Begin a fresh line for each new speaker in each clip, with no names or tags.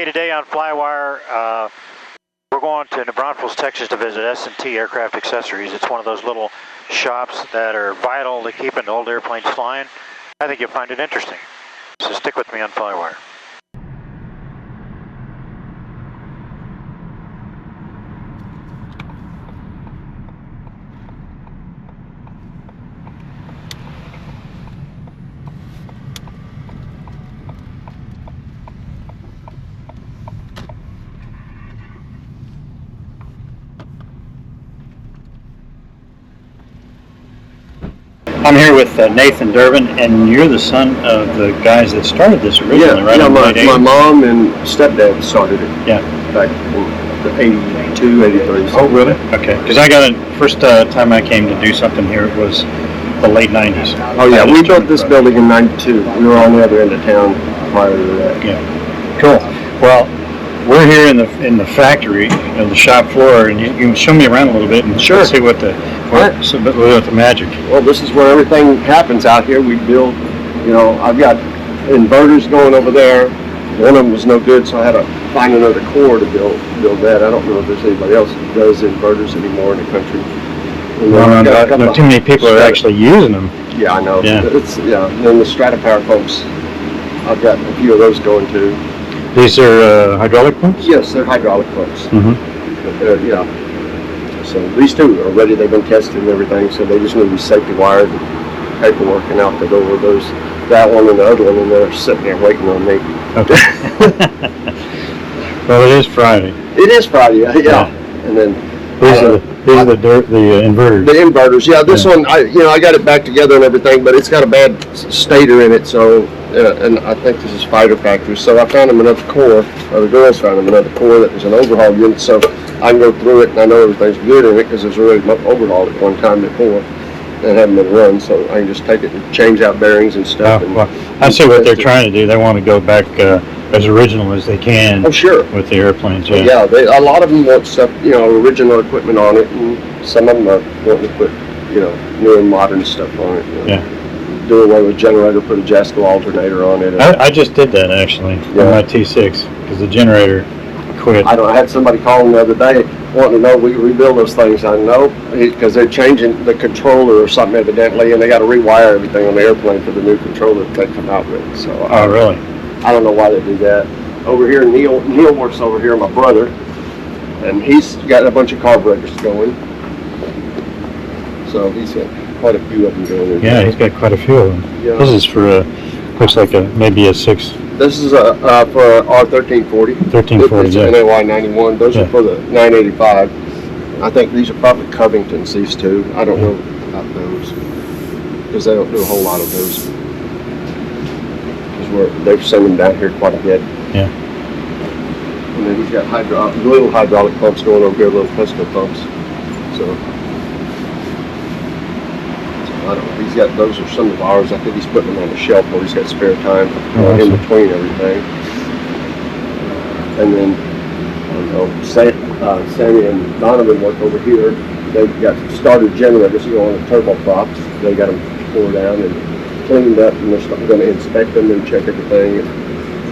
Hey, today on FlyWire, we're going to New Braunfels, Texas to visit S&T Aircraft Accessories. It's one of those little shops that are vital to keeping old airplanes flying. I think you'll find it interesting. So stick with me on FlyWire.
I'm here with Nathan Durbin, and you're the son of the guys that started this originally, right?
Yeah, my mom and stepdad started it.
Yeah.
Back in the 82, 83.
Oh, really? Okay. Because I got it, first time I came to do something here, it was the late 90s.
Oh, yeah. We built this building in 92. We were on the other end of town prior to that.
Yeah. Cool. Well, we're here in the factory, the shop floor, and you can show me around a little bit and
sure.
See what the magic.
Well, this is where everything happens out here. We build, I've got inverters going over there. One of them was no good, so I had to find another core to build that. I don't know if there's anybody else who does inverters anymore in the country.
No, too many people are actually using them.
Yeah, I know.
Yeah.
And then the Stratopower pumps, I've got a few of those going too.
These are hydraulic pumps?
Yes, they're hydraulic pumps.
Mm-hmm.
Yeah. So these two are ready. They've been tested and everything. So they just need to be safety wired and paperwork and out the door. That one and the other one, and they're sitting there waiting on me.
Okay. Well, it is Friday.
It is Friday. Yeah. And then
these are the inverters.
The inverters. Yeah. This one, I got it back together and everything, but it's got a bad stator in it. So. And I think this is Fighter Factory. So I found them another core, or the girls found them another core that was an overhaul unit. So I can go through it, and I know everything's good in it because it was already overhauled at one time before and haven't been run. So I can just take it and change out bearings and stuff.
I see what they're trying to do. They want to go back as original as they can.
Oh, sure.
With the airplanes. Yeah.
Yeah. A lot of them want stuff, original equipment on it, and some of them are wanting to put, new and modern stuff on it.
Yeah.
Do away with generator, put a Jasco alternator on it.
I just did that actually on my T6 because the generator quit.
I had somebody calling the other day wanting to know we rebuild those things. I know because they're changing the controller or something evidently, and they got to rewire everything on the airplane for the new controller that they come out with. So
really?
I don't know why they do that. Over here, Neil works over here, my brother, and he's got a bunch of carburetors going. So he's quite a few of them going in.
Yeah, he's got quite a few of them. Yeah. This is for looks like maybe a 6.
This is for R1340.
1340,
it's an AY91. Those are for the 985. I think these are probably Covingtons, these two. I don't know about those because they don't do a whole lot of those. Because they've sent them down here quite a bit. Yeah. And then he's got little hydraulic pumps going over here, little piston pumps. So. I don't know. He's got those are some of ours. I think he's putting them on the shelf where he's got spare time in between everything. And then Sammy and Donovan work over here. They've got started generators on the turboprops. They got them tore down and cleaned up, and they're going to inspect them and check everything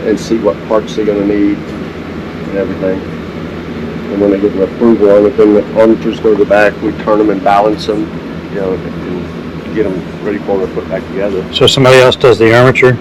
and see what parts they're going to need and everything. And when they get the approval on it, then the armatures go to the back. We turn them and balance them, and get them ready for them to put back together.
So somebody else does the armature?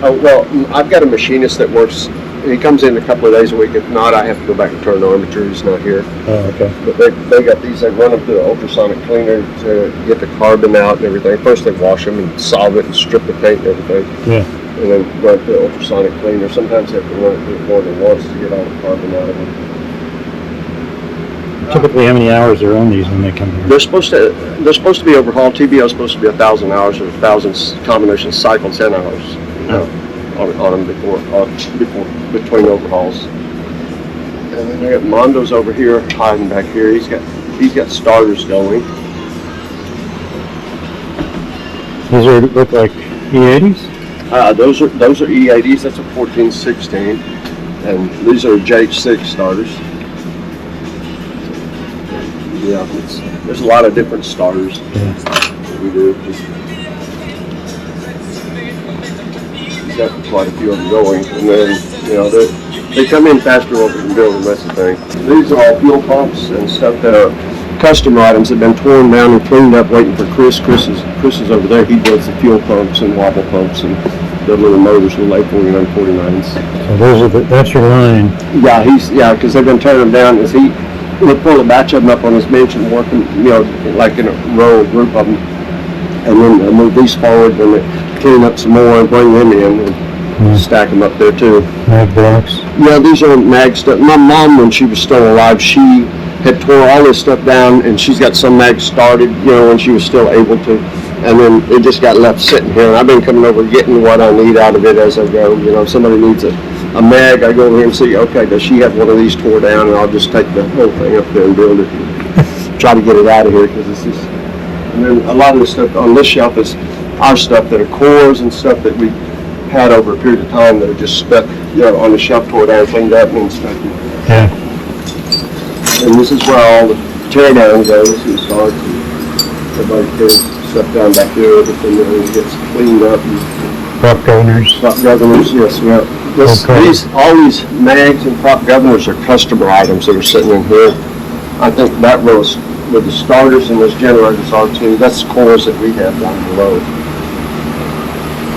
Oh, well, I've got a machinist that works. He comes in a couple of days a week. If not, I have to go back and turn the armature. He's not here.
Oh, okay.
But they got these. They run them through the ultrasonic cleaner to get the carbon out and everything. First they wash them and solve it and strip the paint and everything. Yeah. And then run it through the ultrasonic cleaner. Sometimes they have to run it through more than once to get all the carbon out of them.
Typically, how many hours are on these when they come here?
They're supposed to be overhauled. TBO is supposed to be 1,000 hours or 1,000 combination cycle 10 hours on them between overhauls. And then they got Mondo's over here hiding back here. He's got starters going.
These look like E80s?
Those are E80s. That's a 1416, and these are JH6 starters. Yeah, there's a lot of different starters that we do. he's got quite a few of them going. And then, you know, they come in faster than what we can build them, that's the thing. These are all fuel pumps and stuff that are customer items that have been torn down and cleaned up waiting for Chris. Chris is over there. He builds the fuel pumps and wobble pumps and the little motors, little 849, 49s.
So that's your line.
Yeah, because they've been tearing them down. He'll pull a batch of them up on his bench and work them, you know, like in a row, group of them. And then move these forward, then they clean up some more and bring them in and stack them up there too.
Mag blocks?
Yeah, these are mag stuff. My mom, when she was still alive, she had tore all this stuff down, and she's got some mags started, you know, when she was still able to. And then it just got left sitting here, and I've been coming over getting what I need out of it as I go. You know, if somebody needs a mag, I go over here and see, okay, does she have one of these tore down, and I'll just take the whole thing up there and build it. Try to get it out of here, because this is. And then a lot of the stuff on this shelf is our stuff that are cores and stuff that we had over a period of time that are just stuck, you know, on the shelf, tore down, cleaned up, and stuff.
Yeah.
And this is where all the tear down goes. It starts, and everybody tears stuff down back here, everything that gets cleaned up.
Prop governors.
Prop governors, yes, well. All these mags and prop governors are customer items that are sitting in here. I think that rows with the starters and those generators are too. That's cores that we have down below.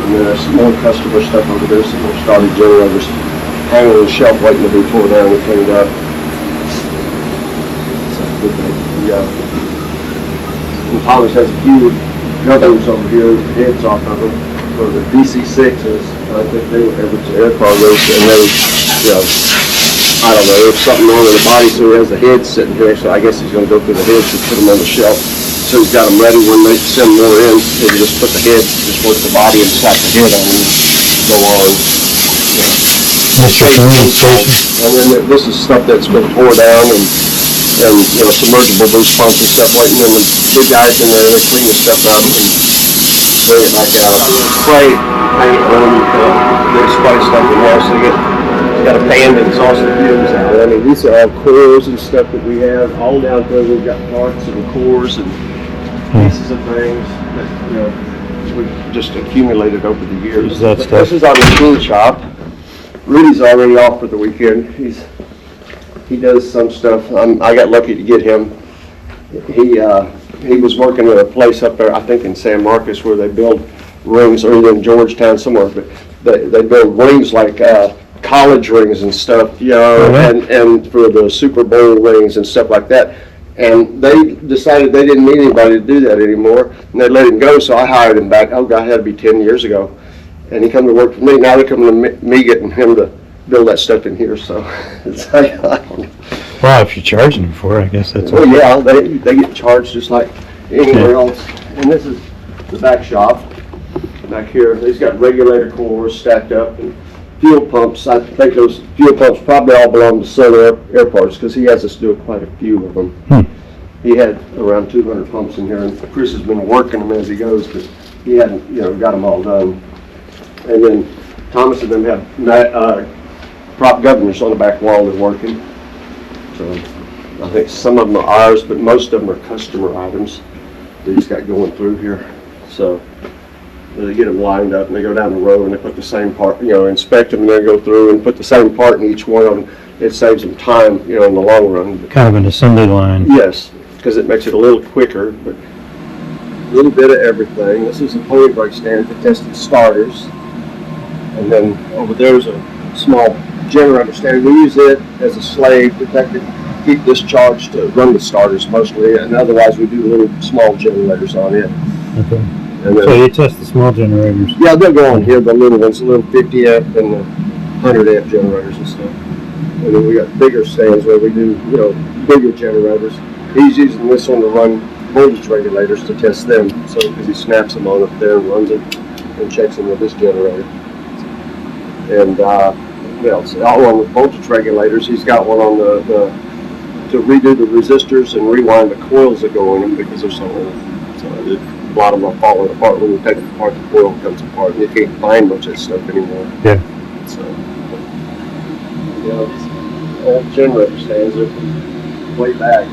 And there's more customer stuff over there, some more starter generators hanging on the shelf waiting to be tore down and cleaned up. Yeah. And Thomas has a few governors over here, heads off of them, for the DC-6s. I think they were air cargoes, and they, you know, I don't know, there's something on in the body, so he has the head sitting here, so I guess he's going to go through the heads and put them on the shelf. So he's got them ready when they send more in, he can just put the head, just work the body and slap the head on and go on. And then this is stuff that's been tore down and you know, submergible boost pumps and stuff waiting, and the big guys in there, they clean the stuff up and bring it back out. Spray paint on, they spray stuff in there, so you got a pan that exhausts the fumes out. I mean, these are all cores and stuff that we have, all down there. We've got parts and cores and pieces of things that, you know, we've just accumulated over the years. This is our machine shop. Rudy's already off for the weekend. He does some stuff. I got lucky to get him. He was working at a place up there, I think in San Marcos, where they build rings, or in Georgetown somewhere, but they build rings like college rings and stuff, you know, and for the Super Bowl rings and stuff like that. And they decided they didn't need anybody to do that anymore, and they let him go, so I hired him back. Oh God, it had to be 10 years ago. And he come to work for me. Now they're coming to me getting him to build that stuff in here, so it's like, I don't know.
Well, if you're charging them for it, I guess that's.
Well, yeah, they get charged just like anywhere else. And this is the back shop. Back here, he's got regulator cores stacked up and fuel pumps. I think those fuel pumps probably all belong to Sun Airports because he has us do quite a few of them. He had around 200 pumps in here, and Chris has been working them as he goes, but he hadn't, you know, got them all done. And then Thomas and them have prop governors on the back wall they're working. So I think some of them are ours, but most of them are customer items that he's got going through here. So they get them lined up and they go down the road and they put the same part, you know, inspect them and then go through and put the same part in each one of them. It saves them time, you know, in the long run. But
kind of an assembly line.
Yes, because it makes it a little quicker, but a little bit of everything. This is a pony brake stand that tested starters. And then over there's a small generator stand. We use it as a slave to keep this charged to run the starters mostly, and otherwise we do little small generators on it.
Okay. So you test the small generators?
Yeah, they'll go on here, the little ones, the little 50 amp and the 100 amp generators and stuff. And then we got bigger stands where we do, you know, bigger generators. He's using this one to run voltage regulators to test them, so because he snaps them on up there and runs it and checks them with this generator. And all on the voltage regulators. He's got one on to redo the resistors and rewind the coils that go in them because they're so old. So a lot of them are falling apart. When you take it apart, the coil comes apart, and you can't find much of that stuff anymore.
Yeah.
So, you know, these old generator stands are from way back.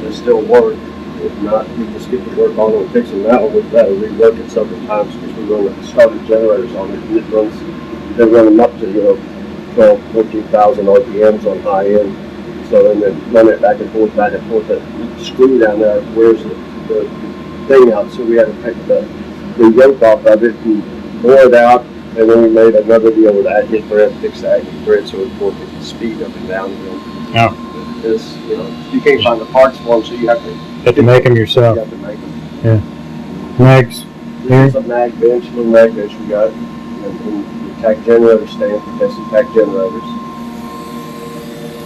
They still work. If not, you just get to work on it and fix them. That one, we've got to rework it several times because we run the starter generators on it, and it runs, they run them up to, 12, 14,000 RPMs on high end. So, and then run it back and forth, that screw down there wears the thing out, so we had to take the yoke off of it and bore it out, and then we made another deal with that hit thread, fix that hit thread so it would work at the speed up and down again.
Yeah.
This, you can't find the parts for them, so you have to
make them yourself.
You have to make them.
Yeah. Mags.
This is a mag bench, little mag bench we got, and the tack generator stand for testing tack generators.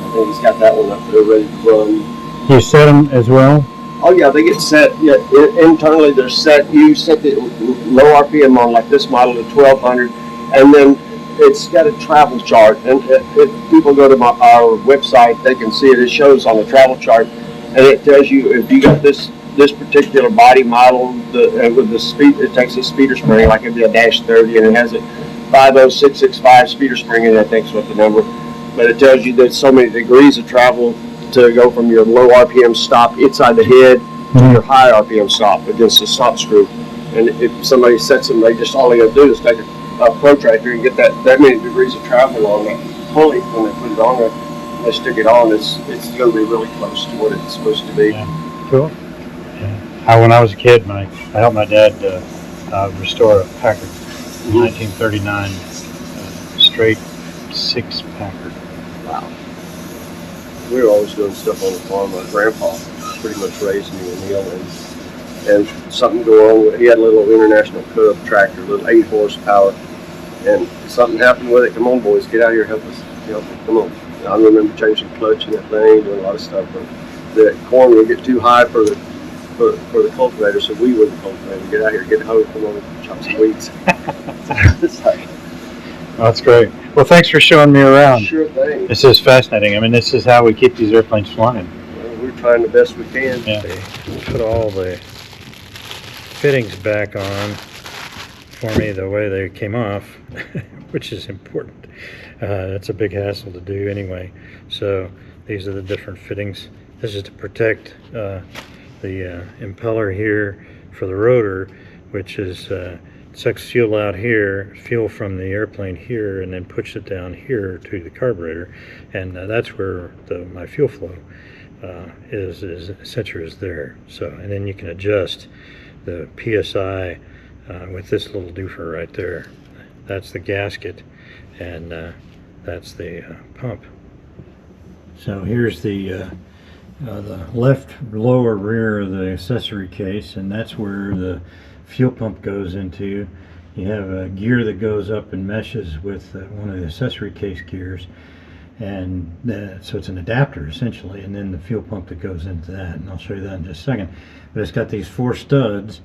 I think he's got that one up there ready to run.
You set them as well?
Oh yeah, they get set. Yeah, internally they're set. You set the low RPM on, like this model to 1200, and then it's got a travel chart. And if people go to our website, they can see it. It shows on the travel chart, and it tells you if you got this particular body model, with the speed, it takes a speeder spring, like it'd be a dash 30, and it has a 50665 speeder spring in it, I think's what the number. But it tells you that so many degrees of travel to go from your low RPM stop inside the head to your high RPM stop against the stop screw. And if somebody sets them, all they gotta do is take a protractor and get that many degrees of travel on that pulley. When they put it on there, they stick it on, it's gonna be really close to what it's supposed to be.
Yeah. Cool. Yeah. When I was a kid, I helped my dad restore a Packard 1939 straight 6-Packard.
Wow. We were always doing stuff on the farm. My grandpa pretty much raised me and Neil, and something go on. He had a little International Cub tractor, little 8 horsepower, and something happened with it. Come on, boys, get out here, help us. Come on. I remember changing the clutch and that thing, doing a lot of stuff, but the corn would get too high for the cultivator, so we wouldn't cultivate. Get out here, get a hoe, come on, chop some weeds. It's like,
that's great. Well, thanks for showing me around.
Sure thing.
This is fascinating. I mean, this is how we keep these airplanes flying.
Well, we're trying the best we can.
Yeah. Put all the fittings back on for me the way they came off, which is important. That's a big hassle to do anyway. So these are the different fittings. This is to protect the impeller here for the rotor, which is sucks fuel out here, fuel from the airplane here, and then push it down here to the carburetor, and that's where my fuel flow sensor is there. So, and then you can adjust the PSI with this little doofer right there. That's the gasket, and that's the pump. So here's the left lower rear of the accessory case, and that's where the fuel pump goes into. You have a gear that goes up and meshes with one of the accessory case gears, and so it's an adapter essentially, and then the fuel pump that goes into that, and I'll show you that in just a second. But it's got these 4 studs,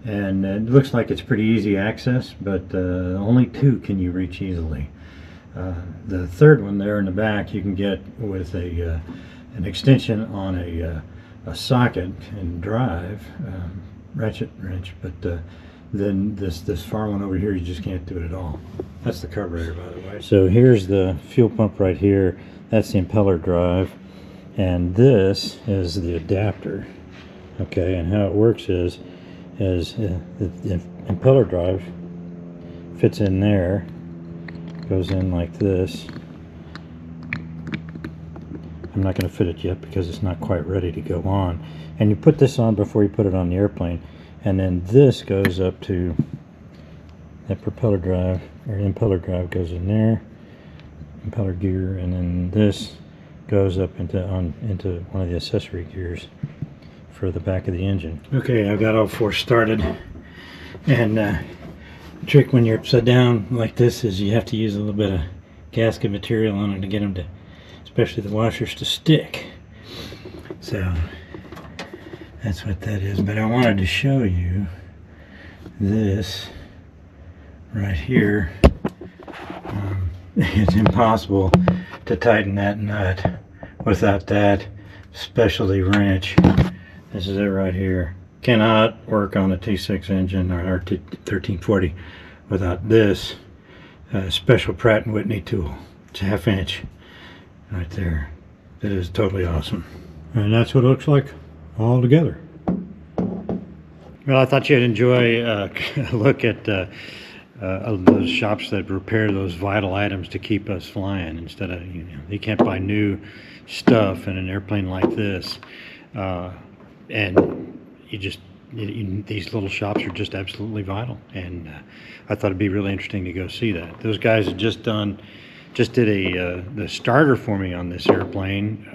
and it looks like it's pretty easy access, but only 2 can you reach easily. The third one there in the back you can get with an extension on a socket and drive, ratchet wrench, but then this far one over here you just can't do it at all. That's the carburetor, by the way. So here's the fuel pump right here. That's the impeller drive, and this is the adapter. Okay, and how it works is the impeller drive fits in there, goes in like this. I'm not going to fit it yet because it's not quite ready to go on. And you put this on before you put it on the airplane, and then this goes up to that propeller drive, or impeller drive goes in there, impeller gear, and then this goes up into one of the accessory gears for the back of the engine. Okay, I've got all 4 started, and the trick when you're upside down like this is you have to use a little bit of gasket material on it to get them to, especially the washers, to stick. So that's what that is. But I wanted to show you this right here. It's impossible to tighten that nut without that specialty wrench. This is it right here. Cannot work on a T6 engine or T1340 without this special Pratt & Whitney tool. It's a 1/2 inch right there. It is totally awesome. And that's what it looks like all together. Well, I thought you'd enjoy a look at those shops that repair those vital items to keep us flying. Instead of, you can't buy new stuff in an airplane like this, and these little shops are just absolutely vital. And I thought it'd be really interesting to go see that. Those guys had just did the starter for me on this airplane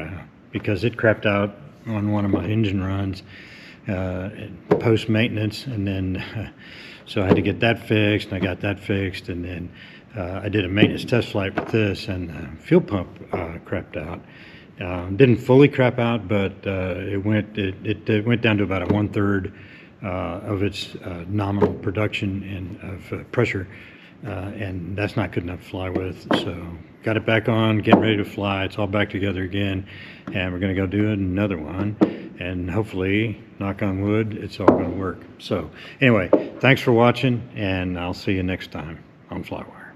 because it crapped out on one of my engine runs post maintenance, and then so I had to get that fixed, and I got that fixed, and then I did a maintenance test flight with this, and the fuel pump crapped out. Didn't fully crap out, but it went down to about a 1/3 of its nominal production of pressure, and that's not good enough to fly with. So got it back on, getting ready to fly. It's all back together again, and we're going to go do another one, and hopefully, knock on wood, it's all going to work. So anyway, thanks for watching, and I'll see you next time on FlyWire.